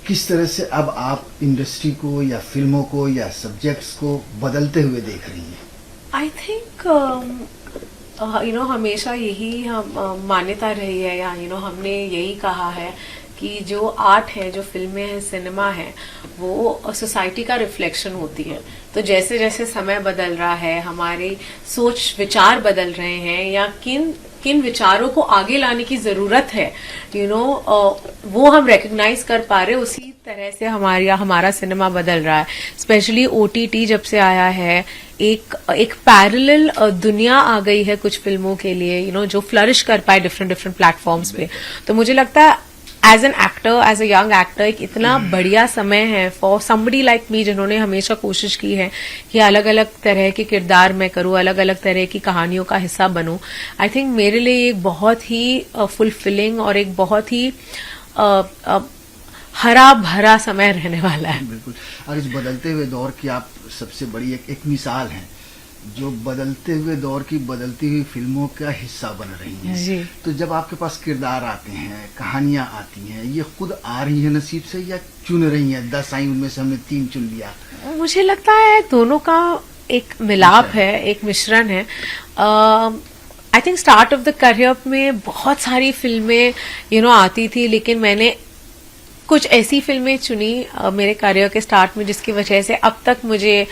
किस तरह से अब आप इंडस्ट्री को या फिल्मों को या सब्जेक्ट्स को बदलते हुए देख रही हैं? आई थिंक हमेशा यही हम मान्यता रही है, या हमने यही कहा है कि जो आर्ट है, जो फिल्में हैं, सिनेमा है, वो सोसाइटी का रिफ्लेक्शन होती है। तो जैसे जैसे समय बदल रहा है, हमारे सोच विचार बदल रहे हैं, या किन किन विचारों को आगे लाने की जरूरत है, वो हम रिकग्नाइज कर पा रहे, उसी तरह से हमारा सिनेमा बदल रहा है। स्पेशली OTT जब से आया है, एक पैरेलल दुनिया आ गई है कुछ फिल्मों के लिए, जो फ्लरिश कर पाए डिफरेंट प्लेटफॉर्म्स पे। तो मुझे लगता है as an actor, as a young actor, एक इतना बढ़िया समय है फॉर समबडी लाइक मी, जिन्होंने हमेशा कोशिश की है कि अलग अलग तरह के किरदार मैं करूं, अलग अलग तरह की कहानियों का हिस्सा बनूं। आई थिंक मेरे लिए एक बहुत ही फुलफिलिंग और एक बहुत ही हरा भरा समय रहने वाला है। बिल्कुल। और इस बदलते हुए दौर की आप सबसे बड़ी एक मिसाल हैं, जो बदलते हुए दौर की बदलती हुई फिल्मों का हिस्सा बन रही हैं। जी। तो जब आपके पास किरदार आते हैं, कहानियां आती हैं, ये खुद आ रही है नसीब से या चुन रही हैं? 10 आई, उनमें से हमने 3 चुन लिया। मुझे लगता है दोनों का एक मिलाप है, एक मिश्रण है। I think start of the career में बहुत सारी फिल्में आती थी, लेकिन मैंने कुछ ऐसी फिल्में चुनी मेरे करियर के स्टार्ट में, जिसकी वजह से अब तक मुझे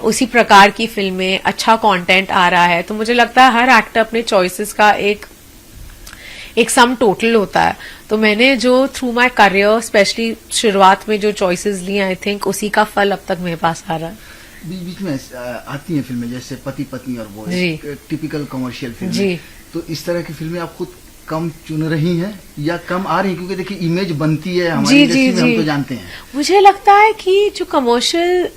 उसी प्रकार की फिल्में, अच्छा कंटेंट आ रहा है। तो मुझे लगता है हर एक्टर अपने चॉइसेस का एक सम टोटल होता है। तो मैंने जो थ्रू माय करियर, स्पेशली शुरुआत में जो चॉइसेस ली, आई थिंक उसी का फल अब तक मेरे पास आ रहा है। बीच बीच में आती हैं फिल्में जैसे पति पत्नी और वो, टिपिकल कमर्शियल फिल्में। जी। तो इस तरह की फिल्में आप खुद कम चुन रही हैं या कम आ रही हैं? क्योंकि देखिए इमेज बनती है हमारी इंडस्ट्री में, हम तो जानते हैं। मुझे लगता है कि जो कमर्शियल,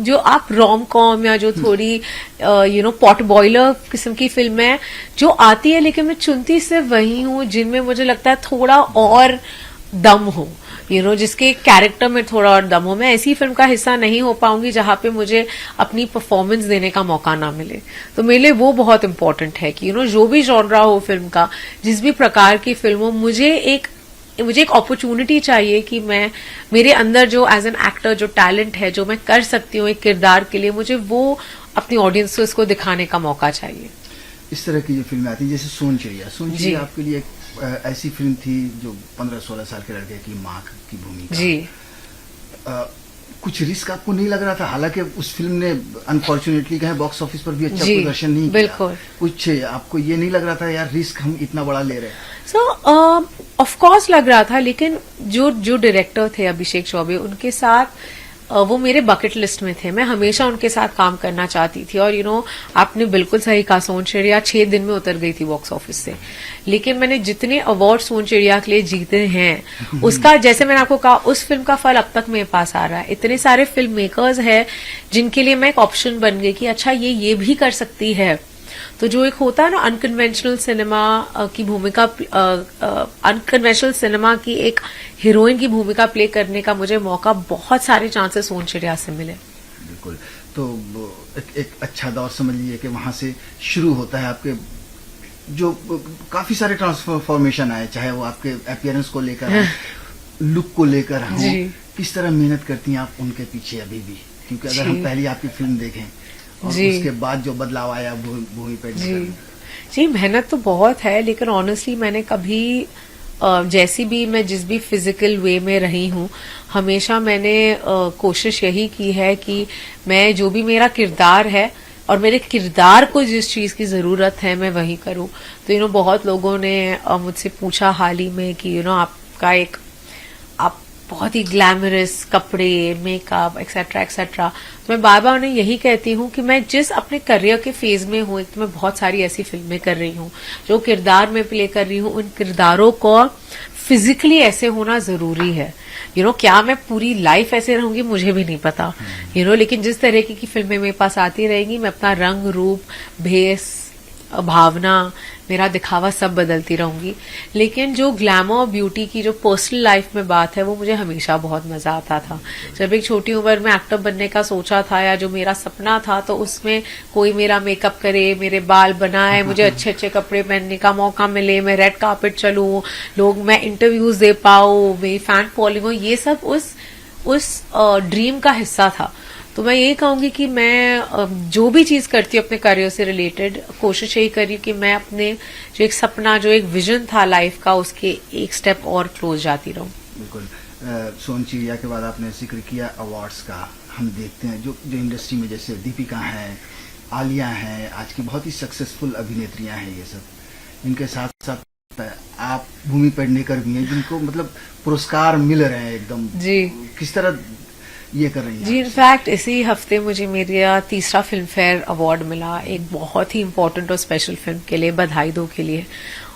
जो आप रोम कॉम या जो थोड़ी पॉट बॉयलर किस्म की फिल्म है जो आती है, लेकिन मैं चुनती सिर्फ वही हूँ जिनमें मुझे लगता है थोड़ा और दम हो, जिसके कैरेक्टर में थोड़ा और दम हो। मैं ऐसी फिल्म का हिस्सा नहीं हो पाऊंगी जहां पे मुझे अपनी परफॉर्मेंस देने का मौका ना मिले। तो मेरे लिए वो बहुत इंपॉर्टेंट है कि जो भी जॉनरा हो फिल्म का, जिस भी प्रकार की फिल्म हो, मुझे एक अपॉर्चुनिटी चाहिए कि मेरे अंदर जो एज एन एक्टर जो टैलेंट है, जो मैं कर सकती हूँ एक किरदार के लिए, मुझे वो अपनी ऑडियंस को इसको दिखाने का मौका चाहिए। इस तरह की जो फिल्में आती है, जैसे सोन चिड़िया आपके लिए ऐसी फिल्म थी जो 15-16 साल के लड़के की माँ की भूमिका। जी। कुछ रिस्क आपको नहीं लग रहा था? हालांकि उस फिल्म ने अनफॉर्चुनेटली कहे बॉक्स ऑफिस पर भी अच्छा प्रदर्शन नहीं किया। बिल्कुल। कुछ आपको ये नहीं लग रहा था यार रिस्क हम इतना बड़ा ले रहे हैं? ऑफ कोर्स लग रहा था, लेकिन जो डायरेक्टर थे अभिषेक चौबे, उनके साथ वो मेरे बकेट लिस्ट में थे। मैं हमेशा उनके साथ काम करना चाहती थी। और आपने बिल्कुल सही कहा, सोन चिड़िया 6 दिन में उतर गई थी बॉक्स ऑफिस से। लेकिन मैंने जितने अवार्ड सोन चिड़िया के लिए जीते हैं, उसका, जैसे मैंने आपको कहा, उस फिल्म का फल अब तक मेरे पास आ रहा है। इतने सारे फिल्म मेकर्स हैं जिनके लिए मैं एक ऑप्शन बन गई कि अच्छा ये भी कर सकती है। तो जो एक होता है ना अनकन्वेंशनल सिनेमा की भूमिका, अनकन्वेंशनल सिनेमा की एक हीरोइन की भूमिका प्ले करने का मुझे मौका, बहुत सारे चांसेस सोन चिड़िया से मिले। बिल्कुल। तो एक अच्छा दौर समझ लीजिए कि वहां से शुरू होता है आपके, जो काफी सारे ट्रांसफॉर्मेशन आए, चाहे वो आपके अपीयरेंस को लेकर, लुक को लेकर हो। किस तरह मेहनत करती हैं आप उनके पीछे अभी भी? क्योंकि अगर हम पहली आपकी फिल्म देखें और उसके बाद जो बदलाव आया भूमि पे। जी, मेहनत तो बहुत है, लेकिन ऑनेस्टली मैंने कभी जैसी भी मैं जिस भी फिजिकल वे में रही हूँ, हमेशा मैंने कोशिश यही की है कि मैं जो भी मेरा किरदार है और मेरे किरदार को जिस चीज की जरूरत है मैं वही करूँ। तो बहुत लोगों ने मुझसे पूछा हाल ही में कि आपका आप बहुत ही ग्लैमरस कपड़े, मेकअप, एक्सेट्रा एक्सेट्रा। तो मैं बार बार उन्हें यही कहती हूँ कि मैं जिस अपने करियर के फेज में हूँ, तो मैं बहुत सारी ऐसी फिल्में कर रही हूँ, जो किरदार में प्ले कर रही हूँ, उन किरदारों को फिजिकली ऐसे होना जरूरी है। क्या मैं पूरी लाइफ ऐसे रहूंगी मुझे भी नहीं पता, लेकिन जिस तरह की फिल्में मेरे पास आती रहेंगी, मैं अपना रंग, रूप, भेस भावना, मेरा दिखावा सब बदलती रहूंगी, लेकिन जो ग्लैमर ब्यूटी की जो पर्सनल लाइफ में बात है वो मुझे हमेशा बहुत मजा आता था। जब एक छोटी उम्र में एक्टर बनने का सोचा था या जो मेरा सपना था, तो उसमें कोई मेरा मेकअप करे, मेरे बाल बनाए, मुझे अच्छे अच्छे कपड़े पहनने का मौका मिले, मैं रेड कार्पेट चलूं, मैं इंटरव्यूज दे पाऊं, मेरी फैन फॉलोइंग हो, ये सब उस ड्रीम का हिस्सा था। तो मैं ये कहूंगी कि मैं जो भी चीज करती हूँ अपने करियर से रिलेटेड, कोशिश यही करी कि मैं अपने जो एक सपना, जो एक विजन था लाइफ का, उसके एक स्टेप और क्लोज जाती रहूं। बिल्कुल। सोन चिड़िया के बाद आपने जिक्र किया अवार्ड्स का। हम देखते हैं जो इंडस्ट्री में जैसे दीपिका हैं, आलिया हैं, आज की बहुत ही सक्सेसफुल अभिनेत्रियां हैं, ये सब, इनके साथ साथ आप भूमि पेडनेकर भी हैं, जिनको मतलब पुरस्कार मिल रहे हैं एकदम। जी, किस तरह ये कर रही है? जी, इनफैक्ट इसी हफ्ते मुझे मेरा तीसरा फिल्म फेयर अवार्ड मिला, एक बहुत ही इम्पोर्टेंट और स्पेशल फिल्म के लिए, बधाई दो के लिए।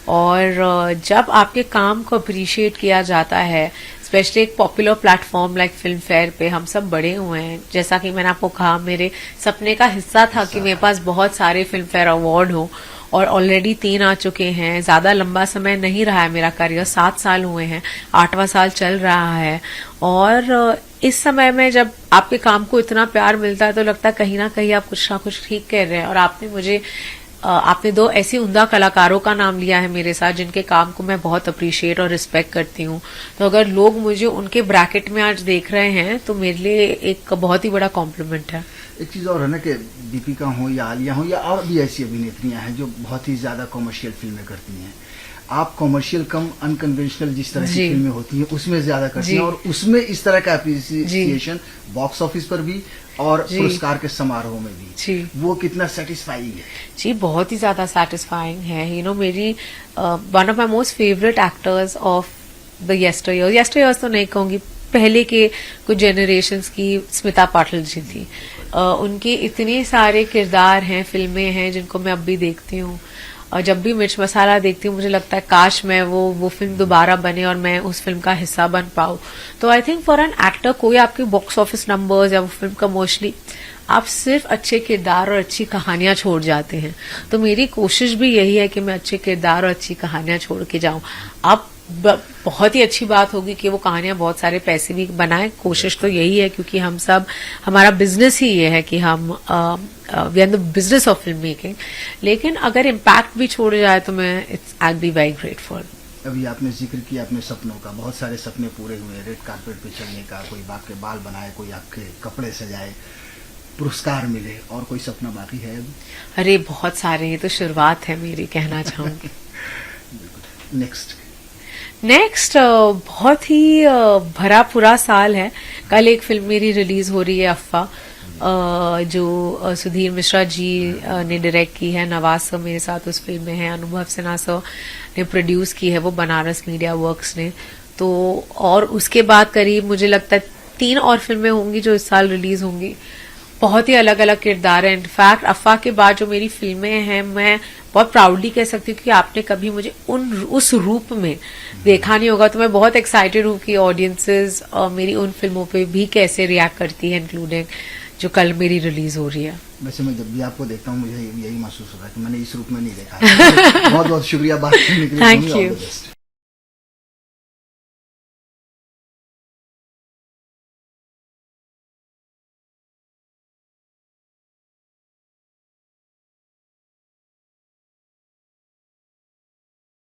और जब आपके काम को अप्रिशिएट किया जाता है, स्पेशली एक popular platform like film fair पे, हम सब बड़े हुए हैं। जैसा कि मैंने आपको कहा, मेरे सपने का हिस्सा था कि मेरे पास बहुत सारे फिल्म फेयर अवार्ड हो, और ऑलरेडी 3 आ चुके हैं। ज्यादा लंबा समय नहीं रहा है मेरा करियर, 7 साल हुए हैं, 8वां साल चल रहा है। और इस समय में जब आपके काम को इतना प्यार मिलता है, तो लगता है कहीं ना कहीं आप कुछ ना कुछ ठीक कर रहे हैं। और आपने 2 ऐसी उम्दा कलाकारों का नाम लिया है मेरे साथ, जिनके काम को मैं बहुत अप्रिशिएट और रिस्पेक्ट करती हूँ। तो अगर लोग मुझे उनके ब्रैकेट में आज देख रहे हैं, तो मेरे लिए एक बहुत ही बड़ा कॉम्प्लीमेंट है। एक चीज और है ना कि दीपिका हो या आलिया हो या और भी ऐसी अभिनेत्रियां हैं जो बहुत ही ज्यादा कॉमर्शियल फिल्में करती हैं। आप कॉमर्शियल कम अनकन्वेंशनल जिस तरह की फिल्में होती हैं उसमें ज्यादा करती हैं, और उसमें इस तरह का एप्रिसिएशन बॉक्स ऑफिस पर भी और पुरस्कार के समारोह में भी, वो कितना सेटिस्फाइंग है? जी, बहुत ही ज्यादा सेटिस्फाइंग है। मेरी one of my most favourite actors of the yesteryears तो नहीं कहूंगी, पहले के कुछ जनरेशन्स की स्मिता पाटिल जी थी। उनके इतने सारे किरदार हैं, फिल्में हैं जिनको मैं अब भी देखती हूँ, और जब भी मिर्च मसाला देखती हूँ मुझे लगता है काश मैं वो फिल्म दोबारा बने और मैं उस फिल्म का हिस्सा बन पाऊँ। तो I think for an actor, कोई आपके बॉक्स ऑफिस नंबर्स या वो फिल्म कमर्शियली, आप सिर्फ अच्छे किरदार और अच्छी कहानियां छोड़ जाते हैं। तो मेरी कोशिश भी यही है कि मैं अच्छे किरदार और अच्छी कहानियां छोड़ के जाऊं। अब बहुत ही अच्छी बात होगी कि वो कहानियां बहुत सारे पैसे भी बनाएं, कोशिश तो यही है, क्योंकि हम सब, हमारा बिजनेस ही ये है कि हम we are the business of film making. लेकिन अगर इम्पैक्ट भी छोड़ जाए तो आई बी वेरी ग्रेटफुल। अभी आपने जिक्र किया अपने सपनों का, बहुत सारे सपने पूरे हुए, रेड कार्पेट पे चलने का, कोई आपके बाल बनाए, कोई आपके कपड़े सजाए, पुरस्कार मिले, और कोई सपना बाकी है अभी? अरे बहुत सारे, ये तो शुरुआत है मेरी, कहना चाहूंगी। नेक्स्ट बहुत ही भरा पूरा साल है। कल एक फिल्म मेरी रिलीज हो रही है, अफ़्फ़ा, जो सुधीर मिश्रा जी ने डायरेक्ट की है। नवाज सर मेरे साथ उस फिल्म में है, अनुभव सिन्हा सर ने प्रोड्यूस की है वो बनारस मीडिया वर्क्स ने। तो और उसके बाद करीब मुझे लगता है 3 और फिल्में होंगी जो इस साल रिलीज होंगी। बहुत ही अलग अलग किरदार है। इनफैक्ट अफ़्फ़ा के बाद जो मेरी फिल्में हैं, मैं बहुत प्राउडली कह सकती हूँ कि आपने कभी मुझे उस रूप में देखा नहीं होगा। तो मैं बहुत एक्साइटेड हूँ कि ऑडियंसेस मेरी उन फिल्मों पे भी कैसे रिएक्ट करती है, इंक्लूडिंग जो कल मेरी रिलीज हो रही है। वैसे मैं जब भी आपको देखता हूँ मुझे यही महसूस होता है कि मैंने इस रूप में नहीं देखा। बहुत बहुत शुक्रिया बात करने के लिए। Thank you.